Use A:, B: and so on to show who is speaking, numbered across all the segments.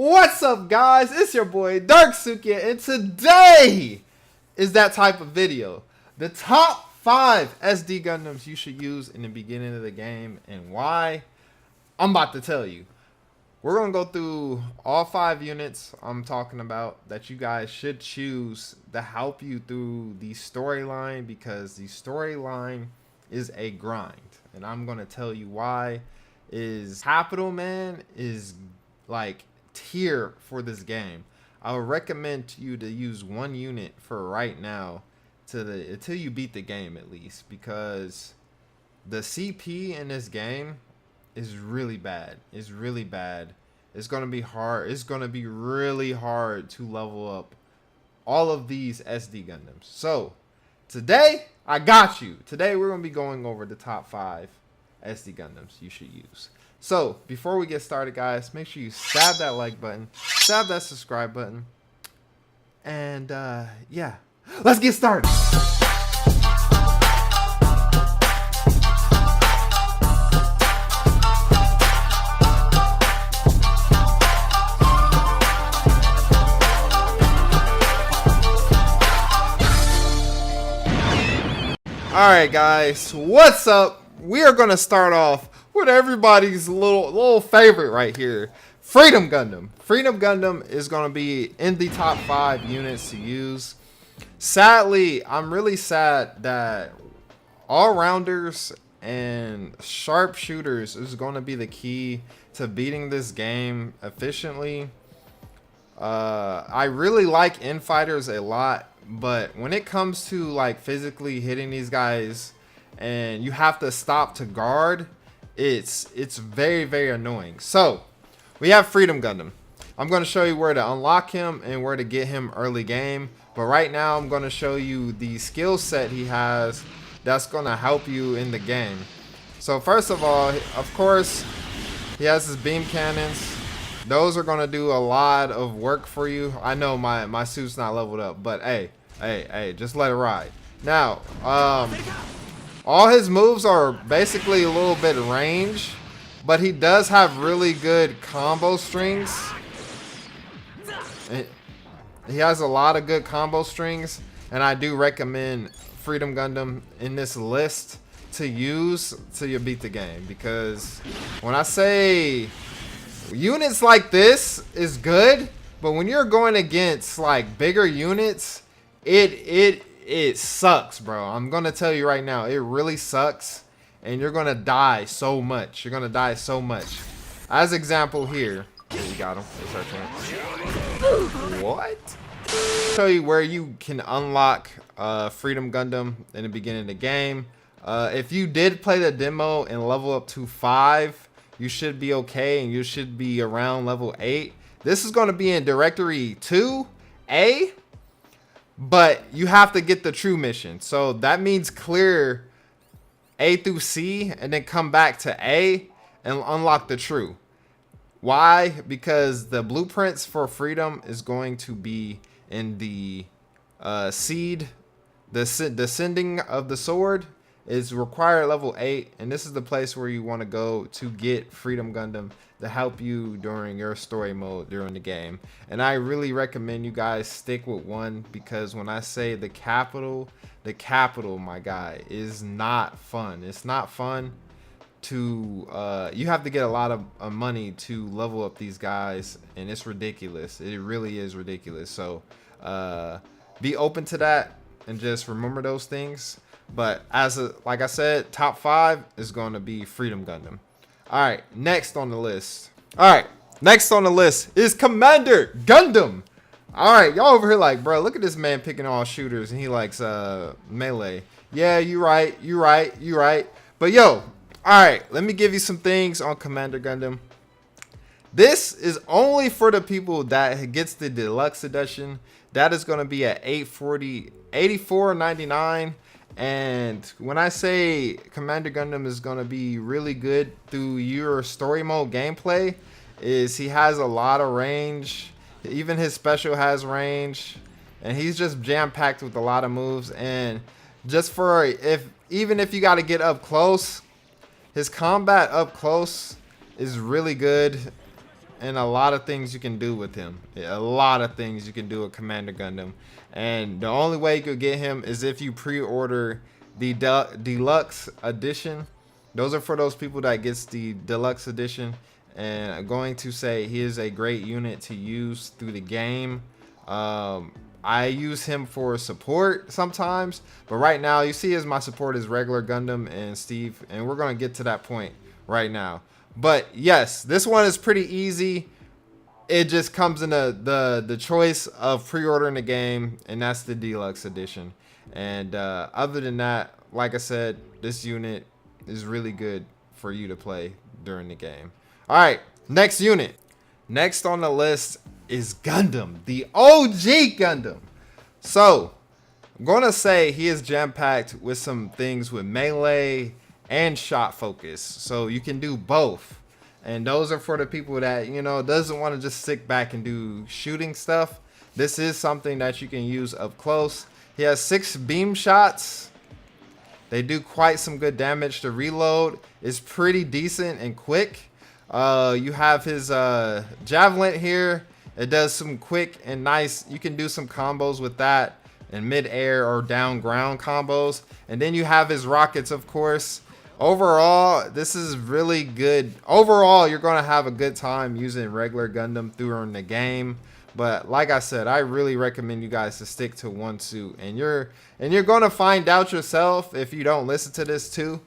A: What's up, guys? It's your boy Darksukia, and today is that type of video. The top 5 SD Gundams you should use in the beginning of the game and why. I'm about to tell you. We're going to go through all 5 units I'm talking about that you guys should choose to help you through the storyline, because the storyline is a grind. And I'm going to tell you why. Capital, man, is like tier for this game. I would recommend you to use one unit for right now until you beat the game, at least, because the CP in this game is really bad. It's really bad. It's gonna be hard. It's gonna be really hard to level up all of these SD Gundams. So today I got you. Today we're gonna be going over the top 5 SD Gundams you should use. So before we get started, guys, make sure you stab that like button, stab that subscribe button, and yeah, let's get started. Alright, guys, what's up? We are going to start off with everybody's little favorite right here, Cherudim Gundam. Cherudim Gundam is going to be in the top 5 units to use. Sadly, I'm really sad that all-rounders and sharpshooters is going to be the key to beating this game efficiently. I really like infighters a lot, but when it comes to like physically hitting these guys and you have to stop to guard, it's very annoying. So we have Cherudim Gundam. I'm going to show you where to unlock him and where to get him early game, but right now I'm going to show you the skill set he has that's going to help you in the game. So first of all, of course, he has his beam cannons. Those are going to do a lot of work for you. I know my suit's not leveled up, but hey, just let it ride. Now, all his moves are basically a little bit range, but he does have really good combo strings. He has a lot of good combo strings, and I do recommend Cherudim Gundam in this list to use till you beat the game, because when I say units like this is good, but when you're going against like bigger units, it sucks, bro. I'm gonna tell you right now, it really sucks, and you're gonna die so much. You're gonna die so much. As example here, you got him. What? Show you where you can unlock Cherudim Gundam in the beginning of the game. If you did play the demo and level up to 5, you should be okay, and you should be around level 8. This is going to be in Directory 2A, but you have to get the true mission. So that means clear A through C and then come back to A and unlock the true. Why? Because the blueprints for Cherudim is going to be in the seed. The sending of the sword is required level 8, and this is the place where you want to go to get Cherudim Gundam to help you during your story mode during the game. And I really recommend you guys stick with one, because when I say the capital, my guy, is not fun. It's not fun to you have to get a lot of money to level up these guys, and it's ridiculous. It really is ridiculous. So be open to that and just remember those things. But like I said, top 5 is going to be Cherudim Gundam. Alright, next on the list. Alright, next on the list is Commander Gundam. Alright, y'all over here like, bro, look at this man picking all shooters and he likes melee. Yeah, you right. But yo, alright, let me give you some things on Commander Gundam. This is only for the people that gets the deluxe edition. That is going to be at $84.99. And when I say Commander Gundam is going to be really good through your story mode gameplay, is he has a lot of range. Even his special has range, and he's just jam-packed with a lot of moves. And just for even if you got to get up close, his combat up close is really good. and a lot of things you can do with him. A lot of things you can do with Commander Gundam. And the only way you could get him is if you pre-order the deluxe edition. Those are for those people that gets the deluxe edition. And I'm going to say he is a great unit to use through the game. I use him for support sometimes, but right now you see as my support is regular Gundam and Steve, and we're going to get to that point right now. But yes, this one is pretty easy. It just comes in the choice of pre-ordering the game, and that's the deluxe edition. And other than that, like I said, this unit is really good for you to play during the game. All right, next unit. Next on the list is Gundam, the OG Gundam. So I'm gonna say he is jam-packed with some things with melee and shot focus, so you can do both. And those are for the people that, you know, doesn't want to just sit back and do shooting stuff. This is something that you can use up close. He has 6 beam shots. They do quite some good damage. The reload is pretty decent and quick. You have his javelin here. It does some quick and nice. You can do some combos with that in mid-air or down ground combos. And then you have his rockets, of course. Overall, this is really good. Overall, you're going to have a good time using regular Gundam through the game. But like I said, I really recommend you guys to stick to one suit. And you're going to find out yourself if you don't listen to this too.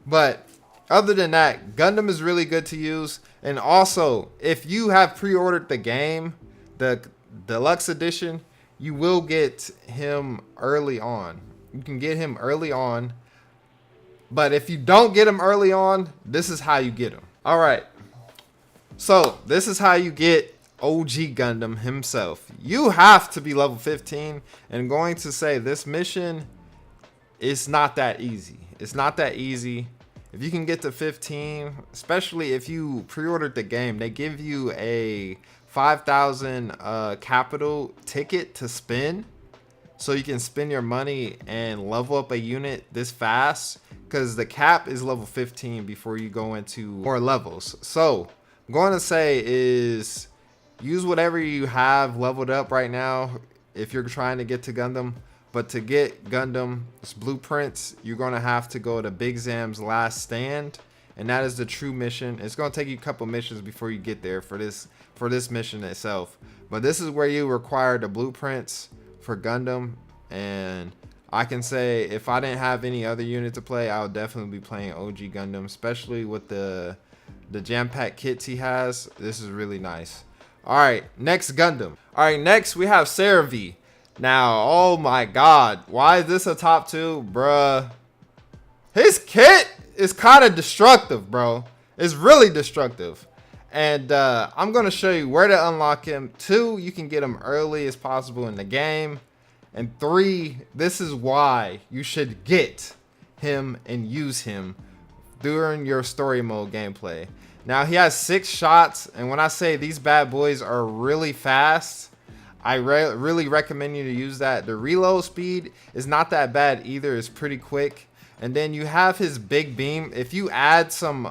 A: But other than that, Gundam is really good to use. And also, if you have pre-ordered the game, the deluxe edition, you will get him early on. You can get him early on. But if you don't get him early on, this is how you get him. All right. So this is how you get OG Gundam himself. You have to be level 15. And I'm going to say this mission is not that easy. It's not that easy. If you can get to 15, especially if you pre-ordered the game, they give you a 5,000 capital ticket to spin. So you can spend your money and level up a unit this fast. Because the cap is level 15 before you go into more levels. So I'm going to say is use whatever you have leveled up right now if you're trying to get to Gundam. But to get Gundam's blueprints, you're going to have to go to Big Zam's Last Stand. And that is the true mission. It's going to take you a couple missions before you get there for this mission itself. But this is where you require the blueprints for Gundam. And I can say if I didn't have any other unit to play, I would definitely be playing OG Gundam, especially with the jam-packed kits he has. This is really nice. All right, next Gundam. All right, next we have Cherudim. Now, oh my God, why is this a top 2, bruh? His kit is kind of destructive, bro. It's really destructive. And I'm gonna show you where to unlock him. 2, you can get him early as possible in the game. And 3, this is why you should get him and use him during your story mode gameplay. Now he has 6 shots, and when I say these bad boys are really fast, I really recommend you to use that. The reload speed is not that bad either. It's pretty quick. And then you have his big beam. If you add some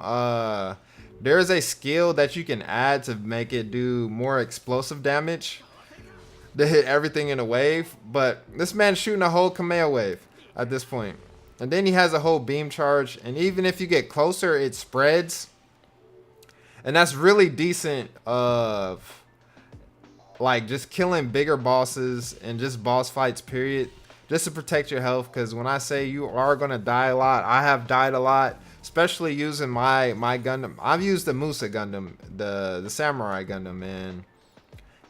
A: there's a skill that you can add to make it do more explosive damage to hit everything in a wave. But this man's shooting a whole Kamea wave at this point. And then he has a whole beam charge, and even if you get closer, it spreads. And that's really decent of like just killing bigger bosses and just boss fights period, just to protect your health. Because when I say you are going to die a lot, I have died a lot, especially using my Gundam. I've used the Musa Gundam, the Samurai Gundam, and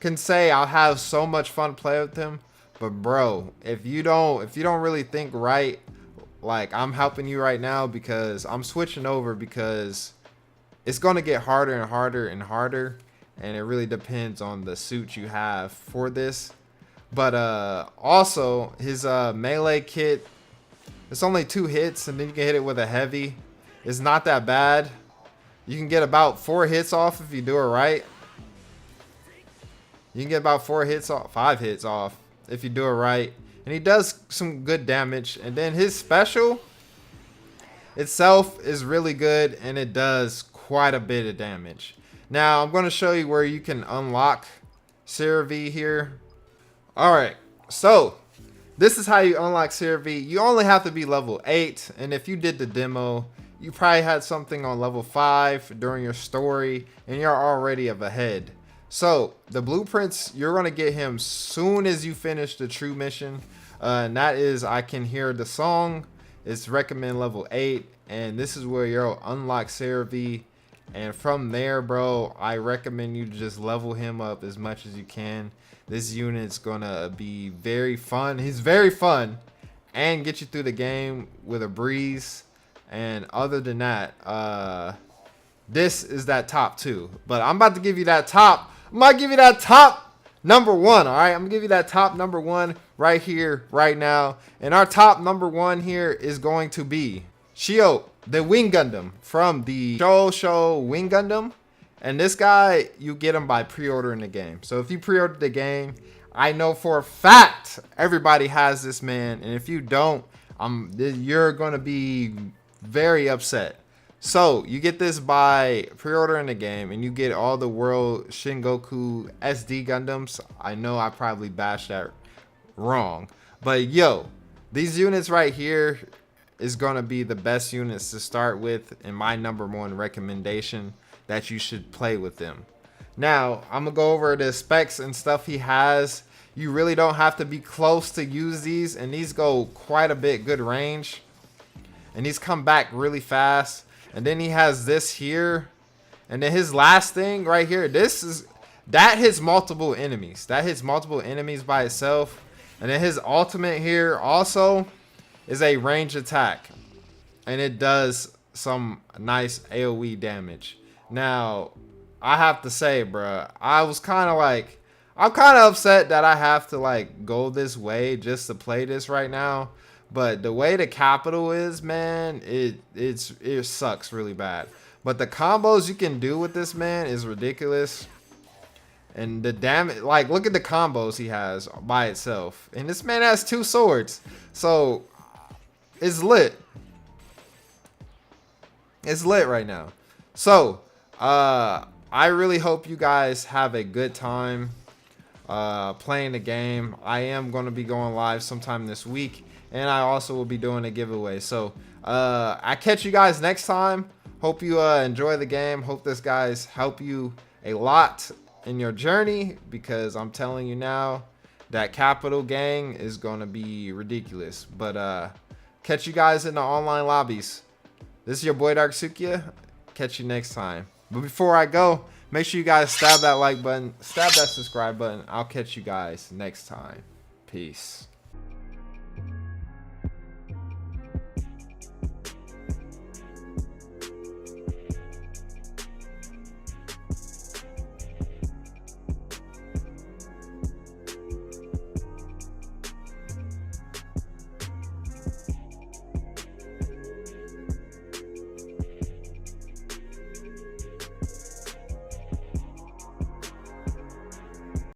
A: can say I'll have so much fun playing with him. But bro, if you don't really think right, like I'm helping you right now because I'm switching over, because it's going to get harder and harder and harder, and it really depends on the suit you have for this. But also his melee kit, it's only 2 hits, and then you can hit it with a heavy. It's not that bad. You can get about 4 hits off if you do it right. You can get about 4 hits off, 5 hits off if you do it right. And he does some good damage. And then his special itself is really good, and it does quite a bit of damage. Now I'm going to show you where you can unlock CRV here. All right, so this is how you unlock CRV. You only have to be level 8, and if you did the demo, you probably had something on level 5 during your story, and you're already ahead. So the blueprints, you're going to get him soon as you finish the true mission, and that is I Can Hear the Song. It's recommend level 8, and this is where you'll unlock CRV. And from there, bro, I recommend you just level him up as much as you can. This unit's gonna be very fun. He's very fun and get you through the game with a breeze. And other than that, this is that top 2. But I'm about to give you that top. I'm about to give you that top number 1. All right, I'm gonna give you that top number 1 right here, right now. And our top number 1 here is going to be Cherudim, the Wing Gundam from the Show Wing Gundam. And this guy, you get him by pre-ordering the game. So if you pre-order the game, I know for a fact everybody has this man. And if you don't, you're going to be very upset. So you get this by pre-ordering the game, and you get all the World Shingoku SD Gundams. I know I probably bashed that wrong. But yo, these units right here is going to be the best units to start with, and my number 1 recommendation that you should play with them. Now I'm gonna go over the specs and stuff he has. You really don't have to be close to use these, and these go quite a bit good range, and these come back really fast. And then he has this here, and then his last thing right here, that hits multiple enemies. That hits multiple enemies by itself. And then his ultimate here also is a range attack, and it does some nice AoE damage. Now I have to say, bruh, I'm kind of upset that I have to like go this way just to play this right now. But the way the capital is, man, it sucks really bad. But the combos you can do with this man is ridiculous. And the damage, like, look at the combos he has by itself. And this man has 2 swords. So it's lit. It's lit right now. So I really hope you guys have a good time playing the game. I am going to be going live sometime this week, and I also will be doing a giveaway. So I catch you guys next time. Hope you enjoy the game. Hope this guys help you a lot in your journey, because I'm telling you now, that Capital Gang is going to be ridiculous. But catch you guys in the online lobbies. This is your boy Dark Sukia. Catch you next time. But before I go, make sure you guys stab that like button, stab that subscribe button. I'll catch you guys next time. Peace.